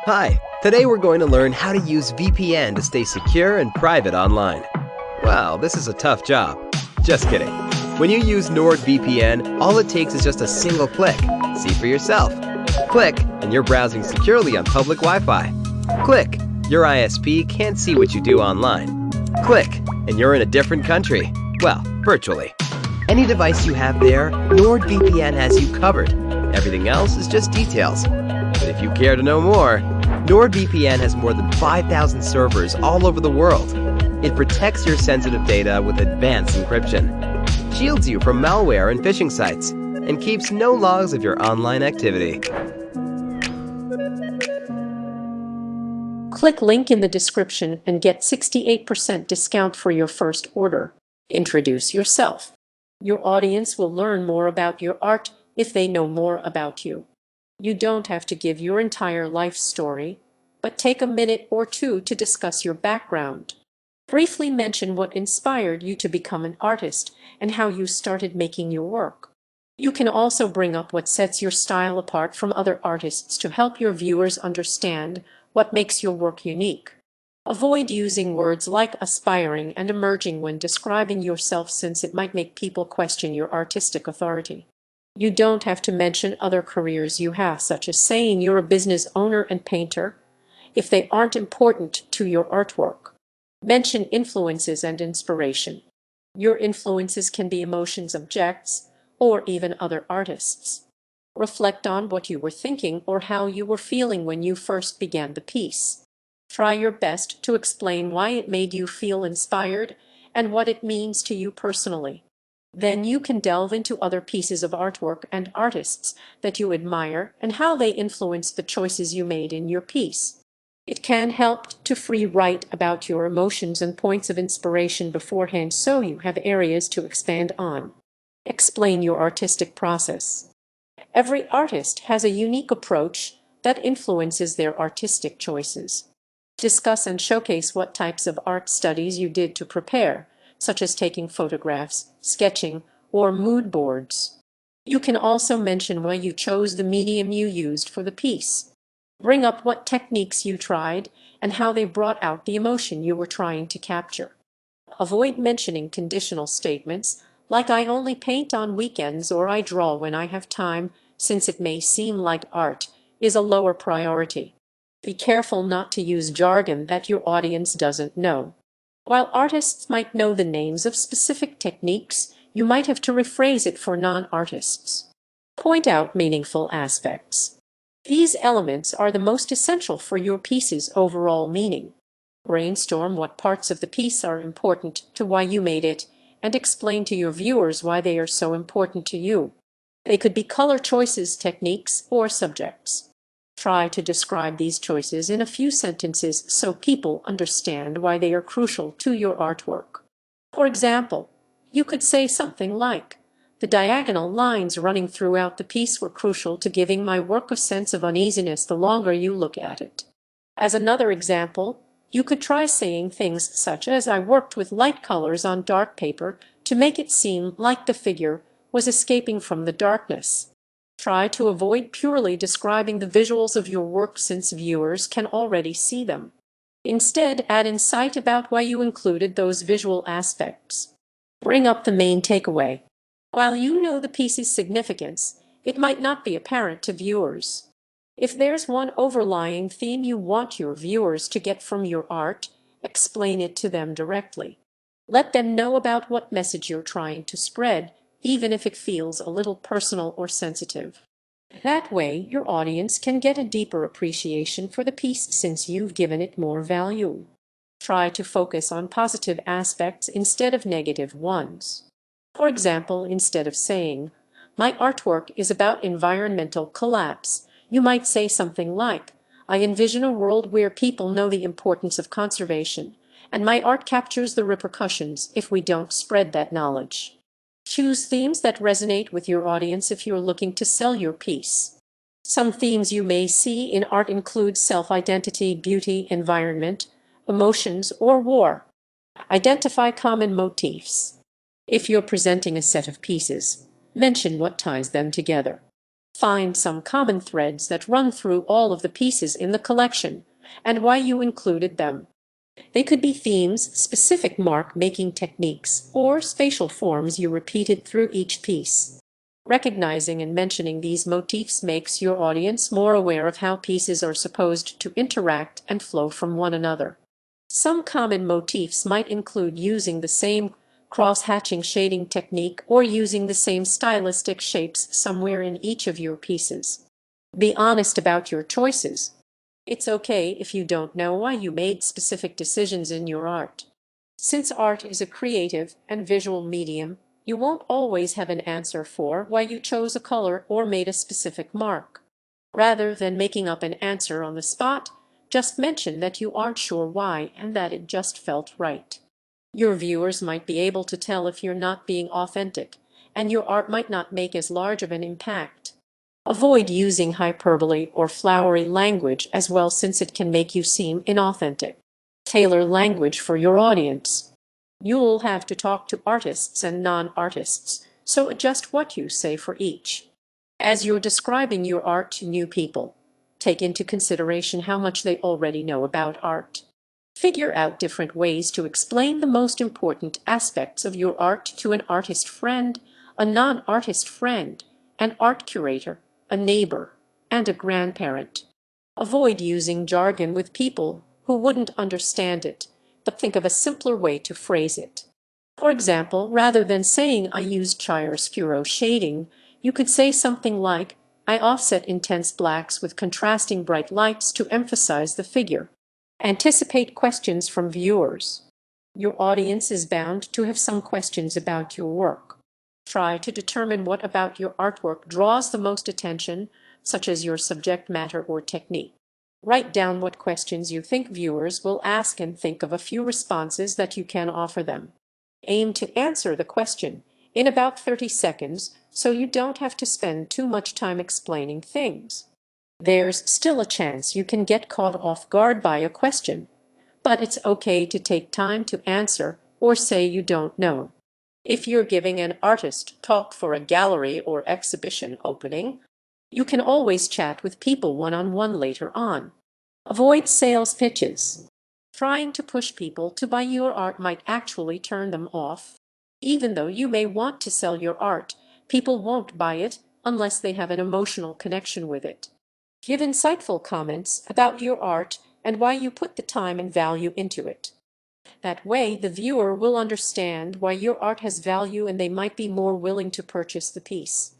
Hi, today we're going to learn how to use VPN to stay secure and private online. Wow, this is a tough job. Just kidding. When you use NordVPN, all it takes is just a single click. See for yourself. Click, and you're browsing securely on public Wi-Fi. Click, your ISP can't see what you do online. Click, and you're in a different country. Well, virtually. Any device you have there, NordVPN has you covered. Everything else is just details. But if you care to know more, NordVPN has more than 5,000 servers all over the world. It protects your sensitive data with advanced encryption, shields you from malware and phishing sites, and keeps no logs of your online activity. Click link in the description and get 68% discount for your first order. Introduce yourself. Your audience will learn more about your art if they know more about you. You don't have to give your entire life story, but take a minute or two to discuss your background. Briefly mention what inspired you to become an artist and how you started making your work. You can also bring up what sets your style apart from other artists to help your viewers understand what makes your work unique. Avoid using words like aspiring and emerging when describing yourself, since it might make people question your artistic authority. You don't have to mention other careers you have, such as saying you're a business owner and painter, if they aren't important to your artwork. Mention influences and inspiration. Your influences can be emotions, objects, or even other artists. Reflect on what you were thinking or how you were feeling when you first began the piece. Try your best to explain why it made you feel inspired and what it means to you personally. Then you can delve into other pieces of artwork and artists that you admire and how they influenced the choices you made in your piece. It can help to write about your emotions and points of inspiration beforehand, so you have areas to expand on. Explain your artistic process. Every artist has a unique approach that influences their artistic choices. Discuss and showcase what types of art studies you did to prepare, such as taking photographs, sketching, or mood boards. You can also mention why you chose the medium you used for the piece. Bring up what techniques you tried and how they brought out the emotion you were trying to capture. Avoid mentioning conditional statements like "I only paint on weekends" or "I draw when I have time," since it may seem like art is a lower priority. Be careful not to use jargon that your audience doesn't know. While artists might know the names of specific techniques, you might have to rephrase it for non-artists. Point out meaningful aspects. These elements are the most essential for your piece's overall meaning. Brainstorm what parts of the piece are important to why you made it, and explain to your viewers why they are so important to you. They could be color choices, techniques, or subjects. Try to describe these choices in a few sentences so people understand why they are crucial to your artwork. For example, you could say something like, "The diagonal lines running throughout the piece were crucial to giving my work a sense of uneasiness the longer you look at it." As another example, you could try saying things such as, "I worked with light colors on dark paper to make it seem like the figure was escaping from the darkness." Try to avoid purely describing the visuals of your work, since viewers can already see them. Instead, add insight about why you included those visual aspects. Bring up the main takeaway. While you know the piece's significance, it might not be apparent to viewers. If there's one overlying theme you want your viewers to get from your art, explain it to them directly. Let them know about what message you're trying to spread, even if it feels a little personal or sensitive. That way, your audience can get a deeper appreciation for the piece since you've given it more value. Try to focus on positive aspects instead of negative ones. For example, instead of saying, "My artwork is about environmental collapse," you might say something like, "I envision a world where people know the importance of conservation, and my art captures the repercussions if we don't spread that knowledge." Choose themes that resonate with your audience if you're looking to sell your piece. Some themes you may see in art include self-identity, beauty, environment, emotions, or war. Identify common motifs. If you're presenting a set of pieces, mention what ties them together. Find some common threads that run through all of the pieces in the collection and why you included them. They could be themes, specific mark-making techniques, or spatial forms you repeated through each piece. Recognizing and mentioning these motifs makes your audience more aware of how pieces are supposed to interact and flow from one another. Some common motifs might include using the same cross-hatching shading technique or using the same stylistic shapes somewhere in each of your pieces. Be honest about your choices. It's okay if you don't know why you made specific decisions in your art. Since art is a creative and visual medium, you won't always have an answer for why you chose a color or made a specific mark. Rather than making up an answer on the spot, just mention that you aren't sure why and that it just felt right. Your viewers might be able to tell if you're not being authentic, and your art might not make as large of an impact. Avoid using hyperbole or flowery language as well, since it can make you seem inauthentic. Tailor language for your audience. You'll have to talk to artists and non-artists, so adjust what you say for each. As you're describing your art to new people, take into consideration how much they already know about art. Figure out different ways to explain the most important aspects of your art to an artist friend, a non-artist friend, an art curator, a neighbor, and a grandparent. Avoid using jargon with people who wouldn't understand it, but think of a simpler way to phrase it. For example, rather than saying "I used chiaroscuro shading," you could say something like, "I offset intense blacks with contrasting bright lights to emphasize the figure." Anticipate questions from viewers. Your audience is bound to have some questions about your work. Try to determine what about your artwork draws the most attention, such as your subject matter or technique. Write down what questions you think viewers will ask and think of a few responses that you can offer them. Aim to answer the question in about 30 seconds so you don't have to spend too much time explaining things. There's still a chance you can get caught off guard by a question, but it's okay to take time to answer or say you don't know. If you're giving an artist talk for a gallery or exhibition opening, you can always chat with people one-on-one later on. Avoid sales pitches. Trying to push people to buy your art might actually turn them off. Even though you may want to sell your art, people won't buy it unless they have an emotional connection with it. Give insightful comments about your art and why you put the time and value into it. That way, the viewer will understand why your art has value and they might be more willing to purchase the piece.